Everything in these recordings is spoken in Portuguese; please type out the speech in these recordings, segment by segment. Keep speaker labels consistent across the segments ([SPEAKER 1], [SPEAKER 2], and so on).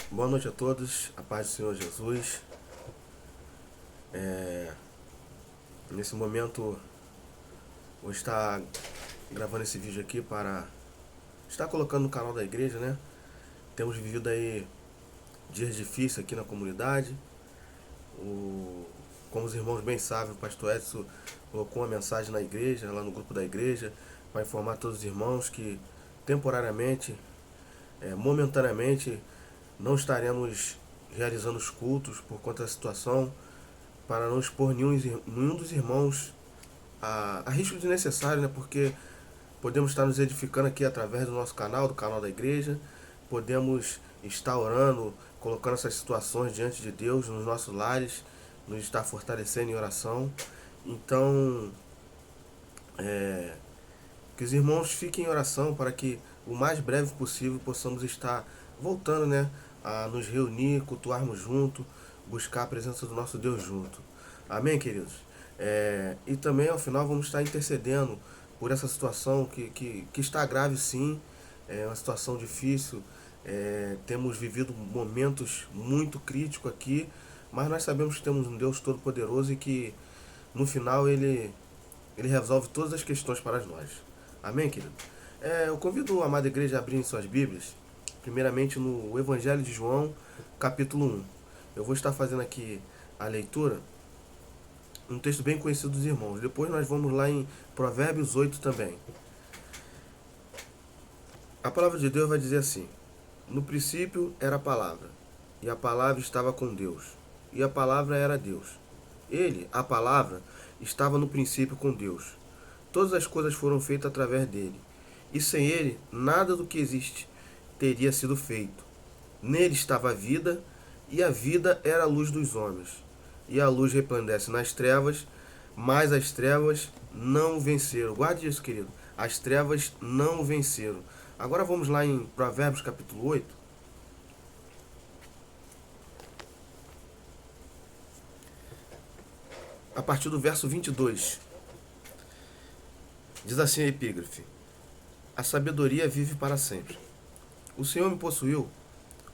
[SPEAKER 1] Boa noite a todos, a paz do Senhor Jesus. Nesse momento, vou estar gravando esse vídeo aqui para estar colocando no canal da igreja, né? Temos vivido aí dias difíceis aqui na comunidade. Como os irmãos bem sabem, o pastor Edson colocou uma mensagem na igreja, lá no grupo da igreja, para informar todos os irmãos que temporariamente, momentaneamente, não estaremos realizando os cultos por conta da situação, para não expor nenhum dos irmãos a risco desnecessário, né? Porque podemos estar nos edificando aqui através do nosso canal, do canal da igreja, podemos estar orando, colocando essas situações diante de Deus nos nossos lares, nos estar fortalecendo em oração. Então, que os irmãos fiquem em oração para que o mais breve possível possamos estar voltando, né, a nos reunir, cultuarmos junto, buscar a presença do nosso Deus junto. Amém, queridos? E também ao final vamos estar intercedendo por essa situação que está grave, sim, é uma situação difícil. Temos vivido momentos muito críticos aqui, mas nós sabemos que temos um Deus Todo-Poderoso e que no final ele resolve todas as questões para nós. Amém, querido? Eu convido a amada igreja a abrir suas Bíblias, primeiramente no Evangelho de João, capítulo 1. Eu vou estar fazendo aqui a leitura, um texto bem conhecido dos irmãos. Depois nós vamos lá em Provérbios 8 também. A palavra de Deus vai dizer assim: no princípio era a palavra, e a palavra estava com Deus, e a palavra era Deus. Ele, a palavra, estava no princípio com Deus. Todas as coisas foram feitas através dele, e sem ele, nada do que existe teria sido feito. Nele estava a vida, e a vida era a luz dos homens. E a luz resplandece nas trevas, mas as trevas não venceram. Guarde isso, querido. As trevas não venceram. Agora vamos lá em Provérbios capítulo 8. A partir do verso 22. Diz assim a epígrafe: a sabedoria vive para sempre. O Senhor me possuiu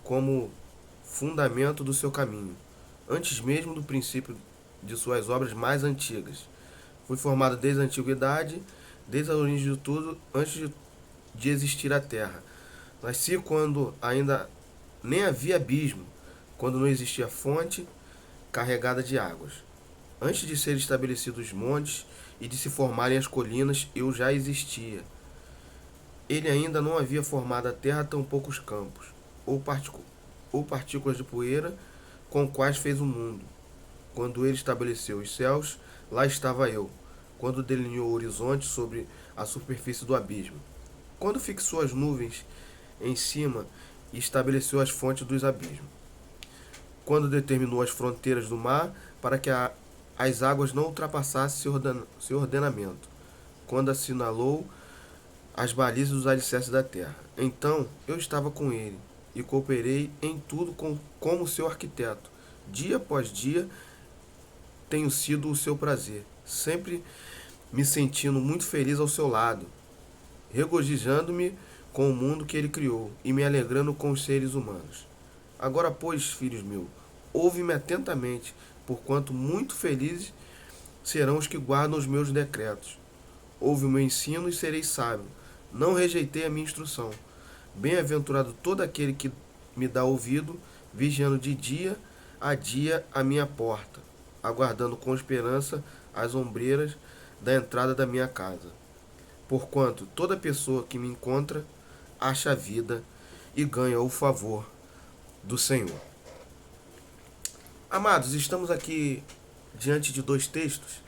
[SPEAKER 1] como fundamento do seu caminho, antes mesmo do princípio de suas obras mais antigas. Fui formado desde a antiguidade, desde a origem de tudo, antes de existir a terra. Nasci quando ainda nem havia abismo, quando não existia fonte carregada de águas. Antes de serem estabelecidos os montes e de se formarem as colinas, eu já existia. Ele ainda não havia formado a terra, tampouco os campos, ou partículas de poeira com quais fez o mundo. Quando ele estabeleceu os céus, lá estava eu. Quando delineou o horizonte sobre a superfície do abismo. Quando fixou as nuvens em cima e estabeleceu as fontes dos abismos. Quando determinou as fronteiras do mar para que as águas não ultrapassassem seu ordenamento. Quando assinalou as balizas dos alicerces da terra. Então eu estava com ele e cooperei em tudo como seu arquiteto. Dia após dia tenho sido o seu prazer, sempre me sentindo muito feliz ao seu lado, regozijando-me com o mundo que ele criou e me alegrando com os seres humanos. Agora, pois, filhos meus, ouve-me atentamente, porquanto muito felizes serão os que guardam os meus decretos. Ouve o meu ensino e sereis sábio. Não rejeitei a minha instrução. Bem-aventurado todo aquele que me dá ouvido, vigiando de dia a minha porta, aguardando com esperança as ombreiras da entrada da minha casa. Porquanto toda pessoa que me encontra acha a vida e ganha o favor do Senhor. Amados, estamos aqui diante de dois textos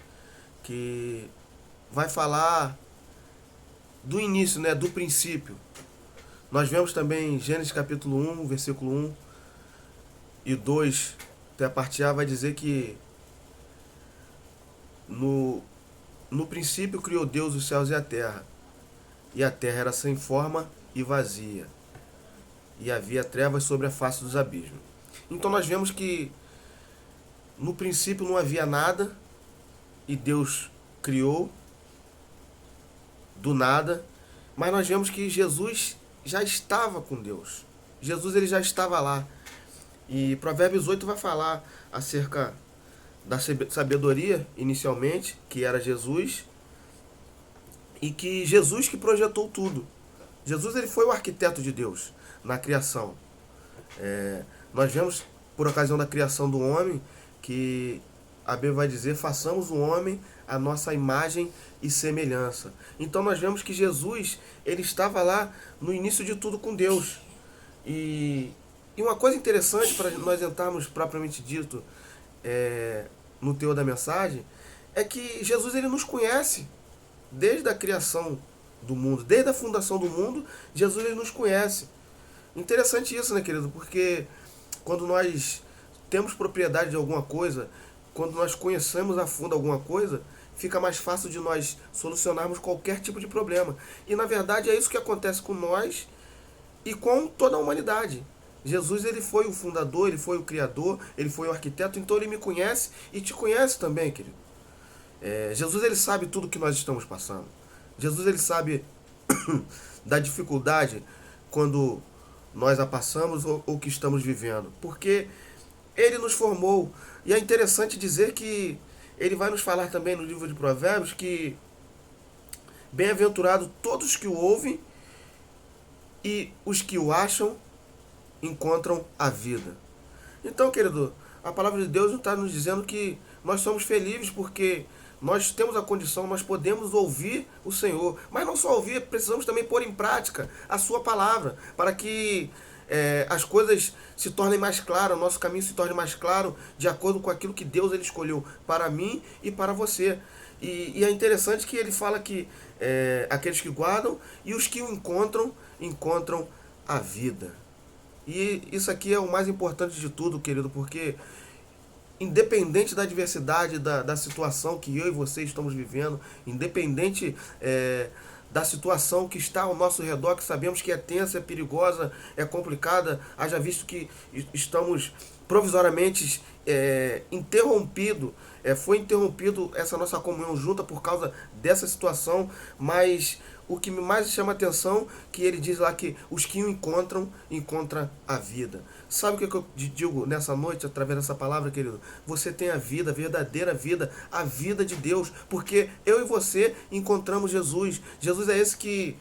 [SPEAKER 1] que vai falar do início, né, do princípio. Nós vemos também Gênesis capítulo 1, versículo 1 e 2, até a parte A vai dizer que no princípio criou Deus os céus e a terra era sem forma e vazia, e havia trevas sobre a face dos abismos. Então nós vemos que no princípio não havia nada, e Deus criou do nada, mas nós vemos que Jesus já estava com Deus. Jesus ele já estava lá. E Provérbios 8 vai falar acerca da sabedoria, inicialmente, que era Jesus, e que Jesus que projetou tudo. Jesus ele foi o arquiteto de Deus na criação. Nós vemos, por ocasião da criação do homem, que a Bíblia vai dizer, façamos o homem a nossa imagem e semelhança. Então nós vemos que Jesus, ele estava lá no início de tudo com Deus. E uma coisa interessante para nós entrarmos propriamente dito no teor da mensagem, é que Jesus ele nos conhece desde a criação do mundo, desde a fundação do mundo, Jesus ele nos conhece. Interessante isso, né, querido? Porque quando nós temos propriedade de alguma coisa, quando nós conhecemos a fundo alguma coisa, fica mais fácil de nós solucionarmos qualquer tipo de problema. E na verdade é isso que acontece com nós e com toda a humanidade. Jesus ele foi o fundador, ele foi o criador, ele foi o arquiteto, então ele me conhece e te conhece também, querido. Jesus ele sabe tudo que nós estamos passando. Jesus ele sabe da dificuldade quando nós a passamos ou que estamos vivendo. Porque ele nos formou. E é interessante dizer que ele vai nos falar também no livro de Provérbios que bem-aventurado todos que o ouvem e os que o acham encontram a vida. Então, querido, a palavra de Deus está nos dizendo que nós somos felizes porque nós temos a condição, nós podemos ouvir o Senhor. Mas não só ouvir, precisamos também pôr em prática a sua palavra, para que as coisas se tornem mais claras, o nosso caminho se torne mais claro, de acordo com aquilo que Deus ele escolheu para mim e para você. E é interessante que ele fala que aqueles que guardam e os que o encontram a vida. E isso aqui é o mais importante de tudo, querido, porque independente da adversidade, da situação que eu e você estamos vivendo, independente da situação que está ao nosso redor, que sabemos que é tensa, é perigosa, é complicada, haja visto que estamos provisoriamente foi interrompido essa nossa comunhão junta por causa dessa situação, mas o que mais chama a atenção que ele diz lá que os que o encontram a vida. Sabe o que eu digo nessa noite, através dessa palavra, querido? Você tem a vida, a verdadeira vida, a vida de Deus, porque eu e você encontramos Jesus. Jesus é esse que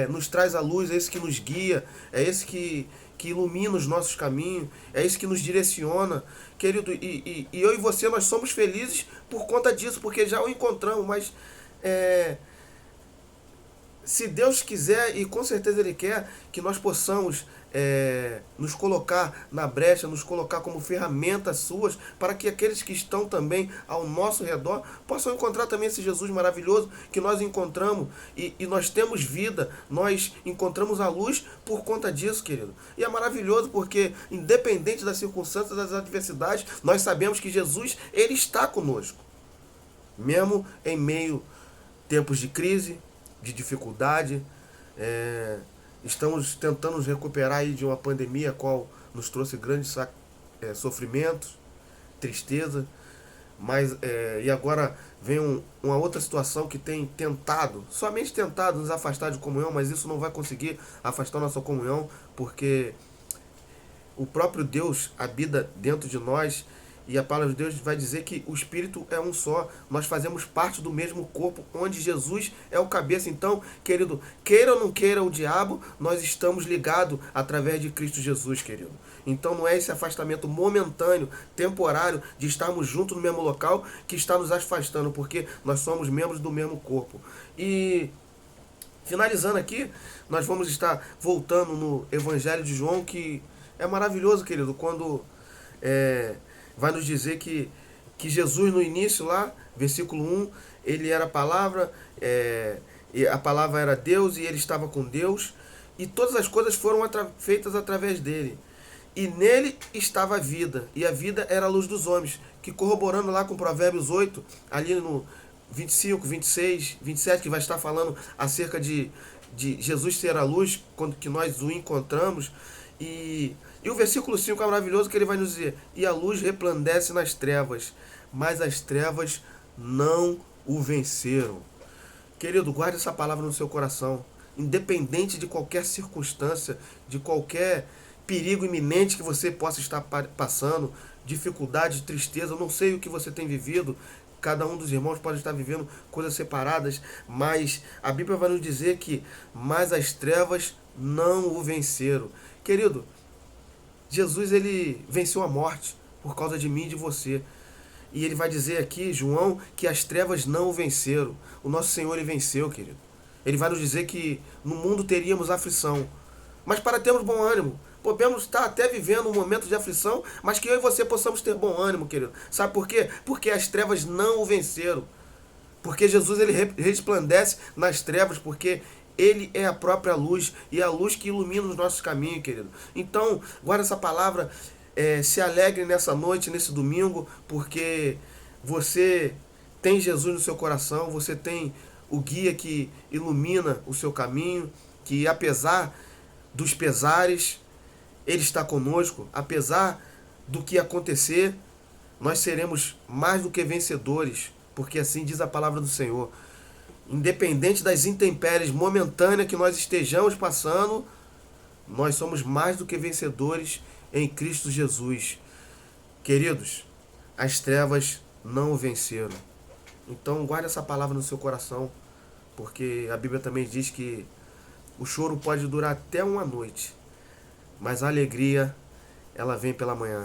[SPEAKER 1] nos traz a luz, é esse que nos guia, é esse que ilumina os nossos caminhos, é esse que nos direciona, querido, e eu e você, nós somos felizes por conta disso, porque já o encontramos, mas se Deus quiser, e com certeza Ele quer, que nós possamos nos colocar na brecha, nos colocar como ferramentas suas, para que aqueles que estão também ao nosso redor possam encontrar também esse Jesus maravilhoso que nós encontramos, e nós temos vida, nós encontramos a luz por conta disso, querido. E é maravilhoso porque, independente das circunstâncias, das adversidades, nós sabemos que Jesus, Ele está conosco. Mesmo em meio a tempos de crise, de dificuldade, estamos tentando nos recuperar aí de uma pandemia a qual nos trouxe grandes sofrimentos, tristeza, mas e agora vem uma outra situação que tem somente tentado nos afastar de comunhão, mas isso não vai conseguir afastar nossa comunhão, porque o próprio Deus habita dentro de nós. E a palavra de Deus vai dizer que o Espírito é um só. Nós fazemos parte do mesmo corpo, onde Jesus é o cabeça. Então, querido, queira ou não queira o diabo, nós estamos ligados através de Cristo Jesus, querido. Então não é esse afastamento momentâneo, temporário, de estarmos juntos no mesmo local que está nos afastando, porque nós somos membros do mesmo corpo. E finalizando aqui, nós vamos estar voltando no Evangelho de João, que é maravilhoso, querido, quando vai nos dizer que Jesus no início lá, versículo 1, ele era a palavra, e a palavra era Deus e ele estava com Deus, e todas as coisas foram feitas através dele. E nele estava a vida, e a vida era a luz dos homens, que corroborando lá com Provérbios 8, ali no 25, 26, 27, que vai estar falando acerca de Jesus ser a luz, quando que nós o encontramos. E o versículo 5 é maravilhoso, que ele vai nos dizer: e a luz resplandece nas trevas, mas as trevas não o venceram. Querido, guarde essa palavra no seu coração. Independente de qualquer circunstância, de qualquer perigo iminente que você possa estar passando, dificuldade, tristeza, eu não sei o que você tem vivido. Cada um dos irmãos pode estar vivendo coisas separadas, mas a Bíblia vai nos dizer que mais as trevas não o venceram. Querido, Jesus ele venceu a morte por causa de mim e de você. E ele vai dizer aqui, João, que as trevas não o venceram. O nosso Senhor ele venceu, querido. Ele vai nos dizer que no mundo teríamos aflição. Mas para termos bom ânimo, podemos estar até vivendo um momento de aflição, mas que eu e você possamos ter bom ânimo, querido. Sabe por quê? Porque as trevas não o venceram. Porque Jesus ele resplandece nas trevas, porque ele é a própria luz e é a luz que ilumina os nossos caminhos, querido. Então, guarda essa palavra, se alegre nessa noite, nesse domingo, porque você tem Jesus no seu coração, você tem o guia que ilumina o seu caminho, que apesar dos pesares, ele está conosco, apesar do que acontecer, nós seremos mais do que vencedores, porque assim diz a palavra do Senhor. Independente das intempéries momentâneas que nós estejamos passando, nós somos mais do que vencedores em Cristo Jesus. Queridos, as trevas não o venceram. Então guarde essa palavra no seu coração, porque a Bíblia também diz que o choro pode durar até uma noite, mas a alegria, ela vem pela manhã.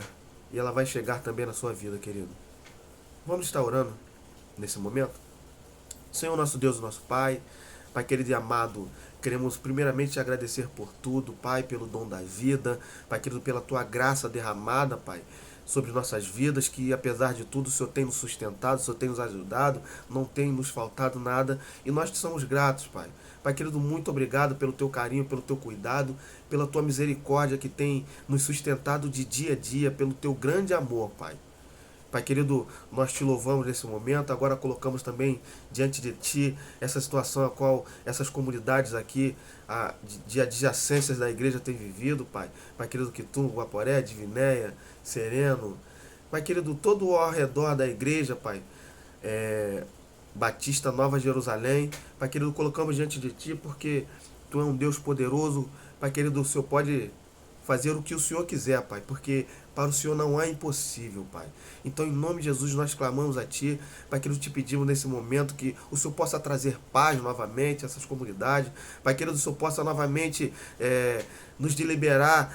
[SPEAKER 1] E ela vai chegar também na sua vida, querido. Vamos estar orando nesse momento? Senhor nosso Deus e nosso Pai, Pai querido e amado, queremos primeiramente te agradecer por tudo, Pai, pelo dom da vida, Pai querido, pela tua graça derramada, Pai, sobre nossas vidas, que apesar de tudo o Senhor tem nos sustentado, o Senhor tem nos ajudado, não tem nos faltado nada, e nós te somos gratos, Pai. Pai querido, muito obrigado pelo teu carinho, pelo teu cuidado, pela tua misericórdia que tem nos sustentado de dia a dia, pelo teu grande amor, Pai. Pai querido, nós te louvamos nesse momento, agora colocamos também diante de ti essa situação a qual essas comunidades aqui de adjacências da igreja têm vivido, Pai. Pai querido, Quitumba, Guaporé, Divinéia, Sereno, Pai querido, todo ao redor da igreja, Pai, Batista Nova Jerusalém, Pai querido, colocamos diante de ti porque tu é um Deus poderoso, Pai querido, o Senhor pode fazer o que o Senhor quiser, Pai, porque para o Senhor não é impossível, Pai. Então, em nome de Jesus, nós clamamos a Ti, Pai querido, te pedimos nesse momento que o Senhor possa trazer paz novamente a essas comunidades, Pai querido, o Senhor possa novamente nos deliberar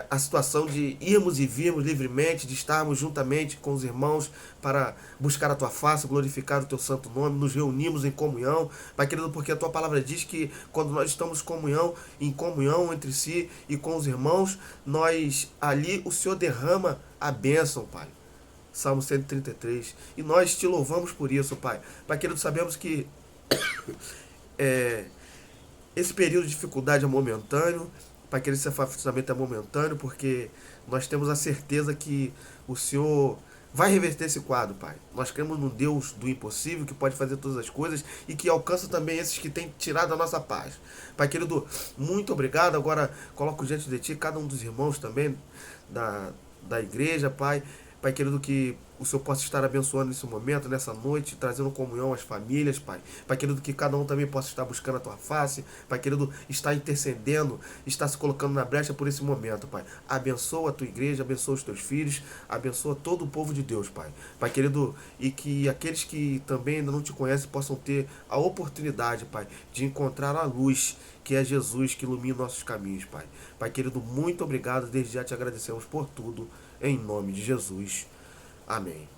[SPEAKER 1] a situação de irmos e virmos livremente, de estarmos juntamente com os irmãos para buscar a Tua face, glorificar o Teu santo nome, nos reunimos em comunhão, Pai querido, porque a Tua palavra diz que quando nós estamos em comunhão entre si e com os irmãos, nós ali o Senhor derrama a bênção, Pai. Salmo 133. E nós te louvamos por isso, Pai. Pai querido, sabemos que esse período de dificuldade é momentâneo. Pai querido, esse afastamento é momentâneo, porque nós temos a certeza que o Senhor vai reverter esse quadro, Pai. Nós cremos num Deus do impossível, que pode fazer todas as coisas e que alcança também esses que têm tirado a nossa paz. Pai querido, muito obrigado. Agora coloco diante de Ti cada um dos irmãos também da igreja, Pai. Pai querido, que o Senhor possa estar abençoando nesse momento, nessa noite, trazendo comunhão às famílias, Pai. Pai querido, que cada um também possa estar buscando a Tua face. Pai querido, está intercedendo, está se colocando na brecha por esse momento, Pai. Abençoa a Tua igreja, abençoa os Teus filhos, abençoa todo o povo de Deus, Pai. Pai querido, e que aqueles que também ainda não Te conhecem possam ter a oportunidade, Pai, de encontrar a luz, que é Jesus, que ilumina nossos caminhos, Pai. Pai querido, muito obrigado, desde já Te agradecemos por tudo, em nome de Jesus. Amém.